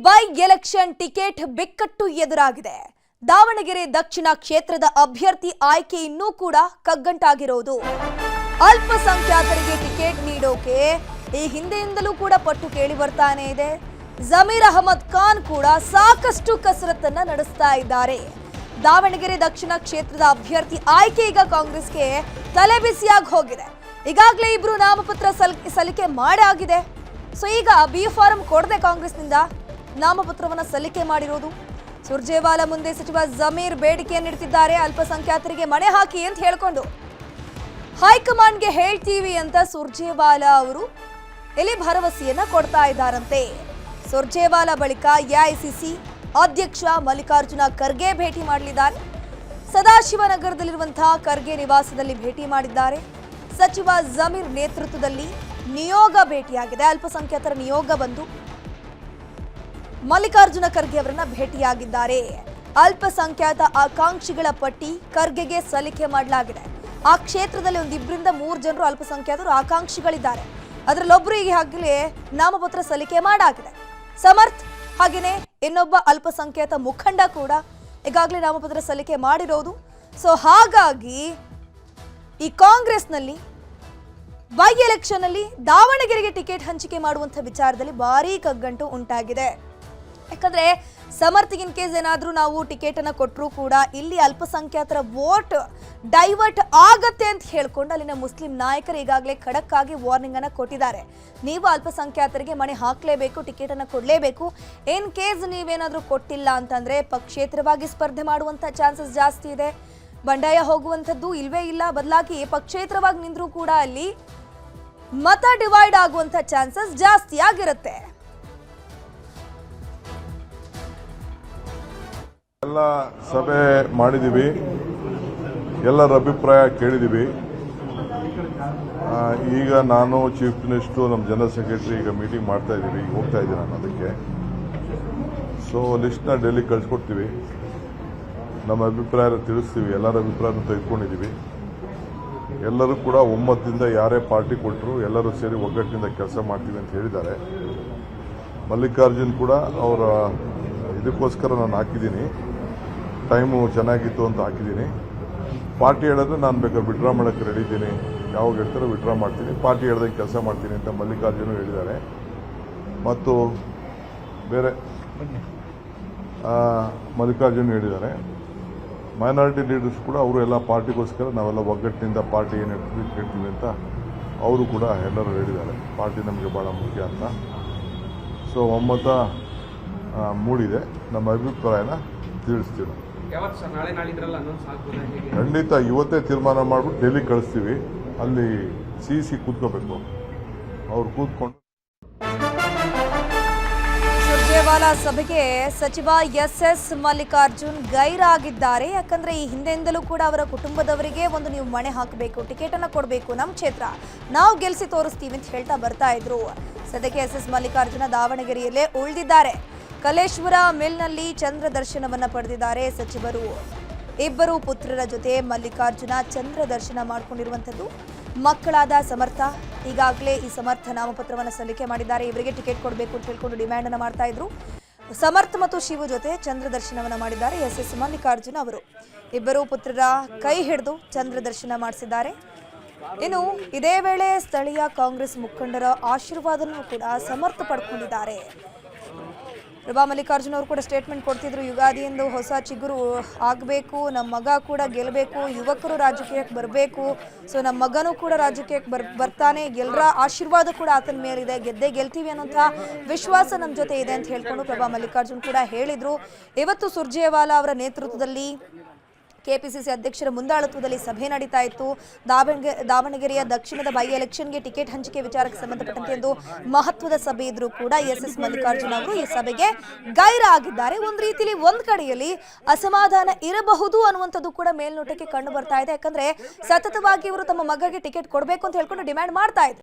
By election ticket ಬಿಕ್ಕಟ್ಟು ಎದುರಾಗಿದೆ. ದಾವಣಗೆರೆ ದಕ್ಷಿಣ ಕ್ಷೇತ್ರದ ಅಭ್ಯರ್ಥಿ ಆಯ್ಕೆ ಇನ್ನೂ ಕೂಡ ಕಗ್ಗಂಟಾಗಿರೋದು. ಅಲ್ಪಸಂಖ್ಯಾತರಿಗೆ ಟಿಕೆಟ್ ನೀಡೋಕೆ ಈ ಹಿಂದೆಯಿಂದಲೂ ಕೂಡ ಪಟ್ಟು ಕೇಳಿ ಬರ್ತಾನೆ ಇದೆ. ಜಮೀರ್ ಅಹಮದ್ ಖಾನ್ ಕೂಡ ಸಾಕಷ್ಟು ಕಸರತ್ತನ್ನ ನಡೆಸ್ತಾ ಇದ್ದಾರೆ. ದಾವಣಗೆರೆ ದಕ್ಷಿಣ ಕ್ಷೇತ್ರದ ಅಭ್ಯರ್ಥಿ ಆಯ್ಕೆ ಈಗ ಕಾಂಗ್ರೆಸ್ಗೆ ತಲೆಬಿಸಿಯಾಗಿ ಹೋಗಿದೆ. ಈಗಾಗಲೇ ಇಬ್ರು ನಾಮಪತ್ರ ಸಲ್ಲಿಕೆ ಮಾಡಾಗಿದೆ. ಸೊ ಈಗ ಬಿ ಫಾರಂ ಕೊಡದೆ ಕಾಂಗ್ರೆಸ್ನಿಂದ ನಾಮಪತ್ರವನ್ನು ಸಲ್ಲಿಕೆ ಮಾಡಿರೋದು. ಸುರ್ಜೇವಾಲಾ ಮುಂದೆ ಸಚಿವ ಜಮೀರ್ ಬೇಡಿಕೆಯನ್ನು ಇಡ್ತಿದ್ದಾರೆ. ಅಲ್ಪಸಂಖ್ಯಾತರಿಗೆ ಮಣೆ ಹಾಕಿ ಅಂತ ಹೇಳ್ಕೊಂಡು ಹೈಕಮಾಂಡ್ಗೆ ಹೇಳ್ತೀವಿ ಅಂತ ಸುರ್ಜೇವಾಲಾ ಅವರು ಇಲ್ಲಿ ಭರವಸೆಯನ್ನ ಕೊಡ್ತಾ ಇದ್ದಾರಂತೆ. ಸುರ್ಜೇವಾಲಾ ಬಳಿಕ ಎಐಸಿಸಿ ಅಧ್ಯಕ್ಷ ಮಲ್ಲಿಕಾರ್ಜುನ ಖರ್ಗೆ ಭೇಟಿ ಮಾಡಲಿದ್ದಾರೆ. ಸದಾಶಿವನಗರದಲ್ಲಿರುವಂತಹ ಖರ್ಗೆ ನಿವಾಸದಲ್ಲಿ ಭೇಟಿ ಮಾಡಿದ್ದಾರೆ. ಸಚಿವ ಜಮೀರ್ ನೇತೃತ್ವದಲ್ಲಿ ನಿಯೋಗ ಭೇಟಿಯಾಗಿದೆ. ಅಲ್ಪಸಂಖ್ಯಾತರ ನಿಯೋಗ ಬಂದು ಮಲ್ಲಿಕಾರ್ಜುನ ಖರ್ಗೆ ಅವರನ್ನ ಭೇಟಿಯಾಗಿದ್ದಾರೆ. ಅಲ್ಪಸಂಖ್ಯಾತ ಆಕಾಂಕ್ಷಿಗಳ ಪಟ್ಟಿ ಖರ್ಗೆಗೆ ಸಲ್ಲಿಕೆ ಮಾಡಲಾಗಿದೆ. ಆ ಕ್ಷೇತ್ರದಲ್ಲಿ ಒಂದು 2-3 ಜನರು ಅಲ್ಪಸಂಖ್ಯಾತರು ಆಕಾಂಕ್ಷಿಗಳಿದ್ದಾರೆ. ಅದರಲ್ಲೊಬ್ಬರು ಈಗಾಗಲೇ ನಾಮಪತ್ರ ಸಲ್ಲಿಕೆ ಮಾಡಾಗಿದೆ. ಸಮರ್ಥ್ ಹಾಗೆಯೇ ಇನ್ನೊಬ್ಬ ಅಲ್ಪಸಂಖ್ಯಾತ ಮುಖಂಡ ಕೂಡ ಈಗಾಗಲೇ ನಾಮಪತ್ರ ಸಲ್ಲಿಕೆ ಮಾಡಿರೋದು. ಸೊ ಹಾಗಾಗಿ ಈ ಕಾಂಗ್ರೆಸ್ನಲ್ಲಿ ಬೈ ಎಲೆಕ್ಷನ್ ಅಲ್ಲಿ ದಾವಣಗೆರೆಗೆ ಟಿಕೆಟ್ ಹಂಚಿಕೆ ಮಾಡುವಂತ ವಿಚಾರದಲ್ಲಿ ಭಾರೀ ಕಗ್ಗಂಟು ಉಂಟಾಗಿದೆ. ಯಾಕಂದ್ರೆ ಸಮರ್ಥ್ ಇನ್ ಕೇಸ್ ಏನಾದ್ರೂ ನಾವು ಟಿಕೆಟ್ ಅನ್ನ ಕೊಟ್ಟರು ಕೂಡ ಇಲ್ಲಿ ಅಲ್ಪಸಂಖ್ಯಾತರ ವೋಟ್ ಡೈವರ್ಟ್ ಆಗತ್ತೆ ಅಂತ ಹೇಳ್ಕೊಂಡು ಅಲ್ಲಿನ ಮುಸ್ಲಿಂ ನಾಯಕರು ಈಗಾಗಲೇ ಖಡಕ್ ಆಗಿ ವಾರ್ನಿಂಗ್ ಅನ್ನ ಕೊಟ್ಟಿದ್ದಾರೆ. ನೀವು ಅಲ್ಪಸಂಖ್ಯಾತರಿಗೆ ಮಣೆ ಹಾಕ್ಲೇಬೇಕು, ಟಿಕೆಟ್ ಅನ್ನ ಕೊಡ್ಲೇಬೇಕು. ಇನ್ ಕೇಸ್ ನೀವೇನಾದ್ರೂ ಕೊಟ್ಟಿಲ್ಲ ಅಂತಂದ್ರೆ ಪಕ್ಷೇತರವಾಗಿ ಸ್ಪರ್ಧೆ ಮಾಡುವಂತ ಚಾನ್ಸಸ್ ಜಾಸ್ತಿ ಇದೆ. ಬಂಡಾಯ ಹೋಗುವಂಥದ್ದು ಇಲ್ವೇ ಇಲ್ಲ. ಬದಲಾಗಿ ಪಕ್ಷೇತರವಾಗಿ ನಿಂತರೂ ಕೂಡ ಅಲ್ಲಿ ಮತ ಡಿವೈಡ್ ಆಗುವಂತ ಚಾನ್ಸಸ್ ಜಾಸ್ತಿ ಆಗಿರುತ್ತೆ. ಎಲ್ಲ ಸಭೆ ಮಾಡಿದ್ದೀವಿ, ಎಲ್ಲರ ಅಭಿಪ್ರಾಯ ಕೇಳಿದ್ದೀವಿ. ಈಗ ನಾನು ಚೀಫ್ ಮಿನಿಸ್ಟ್ರು, ನಮ್ಮ ಜನರಲ್ ಸೆಕ್ರೆಟರಿ ಈಗ ಮೀಟಿಂಗ್ ಮಾಡ್ತಾ ಇದ್ದೀವಿ. ಈಗ ಹೋಗ್ತಾ ಇದ್ದೀನಿ ನಾನು ಅದಕ್ಕೆ. ಸೊ ಲಿಸ್ಟ್ನ ಡೆಲ್ಲಿ ಕಳಿಸ್ಕೊಡ್ತೀವಿ. ನಮ್ಮ ಅಭಿಪ್ರಾಯ ತಿಳಿಸ್ತೀವಿ. ಎಲ್ಲರ ಅಭಿಪ್ರಾಯನೂ ತೆಗೆದುಕೊಂಡಿದ್ದೀವಿ. ಎಲ್ಲರೂ ಕೂಡ ಒಮ್ಮತದಿಂದ ಯಾರೇ ಪಾರ್ಟಿ ಕೊಟ್ಟರು ಎಲ್ಲರೂ ಸೇರಿ ಒಗ್ಗಟ್ಟಿನಿಂದ ಕೆಲಸ ಮಾಡ್ತೀವಿ ಅಂತ ಹೇಳಿದ್ದಾರೆ. ಮಲ್ಲಿಕಾರ್ಜುನ್ ಕೂಡ ಅವರ ಇದಕ್ಕೋಸ್ಕರ ನಾನು ಹಾಕಿದ್ದೀನಿ, ಟೈಮು ಚೆನ್ನಾಗಿತ್ತು ಅಂತ ಹಾಕಿದ್ದೀನಿ. ಪಾರ್ಟಿ ಹೇಳಿದ್ರೆ ನಾನು ಬೇಕಾದ್ರೆ ವಿಡ್ರಾ ಮಾಡೋಕ್ಕೆ ರೆಡಿ ಇದ್ದೀನಿ. ಯಾವಾಗ ಹೇಳ್ತಾರೋ ವಿಡ್ರಾ ಮಾಡ್ತೀನಿ, ಪಾರ್ಟಿ ಹೇಳ್ದಂಗೆ ಕೆಲಸ ಮಾಡ್ತೀನಿ ಅಂತ ಮಲ್ಲಿಕಾರ್ಜುನ ಹೇಳಿದ್ದಾರೆ. ಮತ್ತು ಬೇರೆ ಮಲ್ಲಿಕಾರ್ಜುನ್ ಹೇಳಿದ್ದಾರೆ. ಮೈನಾರಿಟಿ ಲೀಡರ್ಸ್ ಕೂಡ ಅವರು ಎಲ್ಲ ಪಾರ್ಟಿಗೋಸ್ಕರ ನಾವೆಲ್ಲ ಒಗ್ಗಟ್ಟಿನಿಂದ ಪಾರ್ಟಿ ಏನು ಕೇಳ್ತೀವಿ ಅಂತ ಅವರು ಕೂಡ ಎಲ್ಲರೂ ಹೇಳಿದ್ದಾರೆ. ಪಾರ್ಟಿ ನಮಗೆ ಭಾಳ ಮುಖ್ಯ ಅಂತ. ಸೊ ಒಮ್ಮತ ಮೂಡಿದೆ. ನಮ್ಮ ಅಭಿಪ್ರಾಯನ ತಿಳಿಸ್ತೀವಿ. ಖಂಡಿತ ಇವತ್ತೇ ತೀರ್ಮಾನ ಮಾಡಿಬಿಟ್ಟು ಡೆಲ್ಲಿ ಕಳಿಸ್ತೀವಿ. ಅಲ್ಲಿ ಸಿ ಕೂತ್ಕೋಬೇಕು. ಅವ್ರು ಕೂತ್ಕೊಂಡು ಸುರ್ಜೇವಾಲಾ ಸಭೆಗೆ ಸಚಿವ ಎಸ್ ಮಲ್ಲಿಕಾರ್ಜುನ್ ಗೈರಾಗಿದ್ದಾರೆ. ಯಾಕಂದ್ರೆ ಈ ಹಿಂದೆಯಿಂದಲೂ ಕೂಡ ಅವರ ಕುಟುಂಬದವರಿಗೆ ಒಂದು ನೀವು ಮಣೆ ಹಾಕಬೇಕು, ಟಿಕೆಟ್ ಅನ್ನ ಕೊಡಬೇಕು, ನಮ್ಮ ಕ್ಷೇತ್ರ ನಾವು ಗೆಲ್ಸಿ ತೋರಿಸ್ತೀವಿ ಅಂತ ಹೇಳ್ತಾ ಬರ್ತಾ ಇದ್ರು. ಸದ್ಯಕ್ಕೆ ಎಸ್ ಮಲ್ಲಿಕಾರ್ಜುನ ದಾವಣಗೆರೆಯಲ್ಲೇ ಉಳಿದಿದ್ದಾರೆ. ಕಲೇಶ್ವರ ಮಿಲ್ನಲ್ಲಿ ಚಂದ್ರ ದರ್ಶನವನ್ನ ಪಡೆದಿದ್ದಾರೆ ಸಚಿವರು. ಇಬ್ಬರು ಪುತ್ರರ ಜೊತೆ ಮಲ್ಲಿಕಾರ್ಜುನ ಚಂದ್ರ ದರ್ಶನ ಮಾಡಿಕೊಂಡಿರುವಂಥದ್ದು. ಮಕ್ಕಳಾದ ಸಮರ್ಥ ಈಗಾಗಲೇ ಈ ಸಮರ್ಥ ನಾಮಪತ್ರವನ್ನು ಸಲ್ಲಿಕೆ ಮಾಡಿದ್ದಾರೆ. ಇವರಿಗೆ ಟಿಕೆಟ್ ಕೊಡಬೇಕು ಅಂತ ಹೇಳ್ಕೊಂಡು ಡಿಮ್ಯಾಂಡ್ ಅನ್ನು ಮಾಡ್ತಾ ಇದ್ರು. ಸಮರ್ಥ ಮತ್ತು ಶಿವು ಜೊತೆ ಚಂದ್ರ ದರ್ಶನವನ್ನ ಮಾಡಿದ್ದಾರೆ ಎಸ್ ಮಲ್ಲಿಕಾರ್ಜುನ ಅವರು. ಇಬ್ಬರು ಪುತ್ರರ ಕೈ ಹಿಡಿದು ಚಂದ್ರ ದರ್ಶನ ಮಾಡಿಸಿದ್ದಾರೆ. ಇನ್ನು ಇದೇ ವೇಳೆ ಸ್ಥಳೀಯ ಕಾಂಗ್ರೆಸ್ ಮುಖಂಡರ ಆಶೀರ್ವಾದನೂ ಕೂಡ ಸಮರ್ಥ ಪಡ್ಕೊಂಡಿದ್ದಾರೆ. ಪ್ರಭಾ ಮಲ್ಲಿಕಾರ್ಜುನ್ ಅವರು ಕೂಡ ಸ್ಟೇಟ್ಮೆಂಟ್ ಕೊಡ್ತಿದ್ರು. ಯುಗಾದಿಯಿಂದ ಹೊಸ ಚಿಗುರು ಆಗಬೇಕು, ನಮ್ಮ ಮಗ ಕೂಡ ಗೆಲ್ಲಬೇಕು, ಯುವಕರು ರಾಜಕೀಯಕ್ಕೆ ಬರಬೇಕು. ಸೊ ನಮ್ಮ ಮಗನೂ ಕೂಡ ರಾಜಕೀಯಕ್ಕೆ ಬರ್ತಾನೆ, ಎಲ್ಲರ ಆಶೀರ್ವಾದ ಕೂಡ ಆತನ ಮೇಲಿದೆ, ಗೆದ್ದೇ ಗೆಲ್ತೀವಿ ಅನ್ನೋಂಥ ವಿಶ್ವಾಸ ನಮ್ಮ ಜೊತೆ ಇದೆ ಅಂತ ಹೇಳ್ಕೊಂಡು ಪ್ರಭಾ ಮಲ್ಲಿಕಾರ್ಜುನ್ ಕೂಡ ಹೇಳಿದ್ರು. ಇವತ್ತು ಸುರ್ಜೇವಾಲಾ ಅವರ ನೇತೃತ್ವದಲ್ಲಿ ಕೆಪಿಸಿಸಿ ಅಧ್ಯಕ್ಷರ ಮುಂದಾಳತ್ವದಲ್ಲಿ ಸಭೆ ನಡೀತಾ ಇತ್ತು. ದಾವಣಗೆರೆಯ ದಕ್ಷಿಣದ ಬೈ ಎಲೆಕ್ಷನ್ಗೆ ಟಿಕೆಟ್ ಹಂಚಿಕೆ ವಿಚಾರಕ್ಕೆ ಸಂಬಂಧಪಟ್ಟಂತೆ ಒಂದು ಮಹತ್ವದ ಸಭೆ ಇದ್ರೂ ಕೂಡ ಎಸ್ ಮಲ್ಲಿಕಾರ್ಜುನ್ ಅವರು ಈ ಸಭೆಗೆ ಗೈರಾಗಿದ್ದಾರೆ. ಒಂದು ರೀತಿಯಲ್ಲಿ ಒಂದ್ ಕಡೆಯಲ್ಲಿ ಅಸಮಾಧಾನ ಇರಬಹುದು ಅನ್ನುವಂಥದ್ದು ಕೂಡ ಮೇಲ್ನೋಟಕ್ಕೆ ಕಂಡು ಬರ್ತಾ ಇದೆ. ಯಾಕಂದ್ರೆ ಸತತವಾಗಿ ಇವರು ತಮ್ಮ ಮಗಗೆ ಟಿಕೆಟ್ ಕೊಡಬೇಕು ಅಂತ ಹೇಳ್ಕೊಂಡು ಡಿಮ್ಯಾಂಡ್ ಮಾಡ್ತಾ ಇದ್ರು.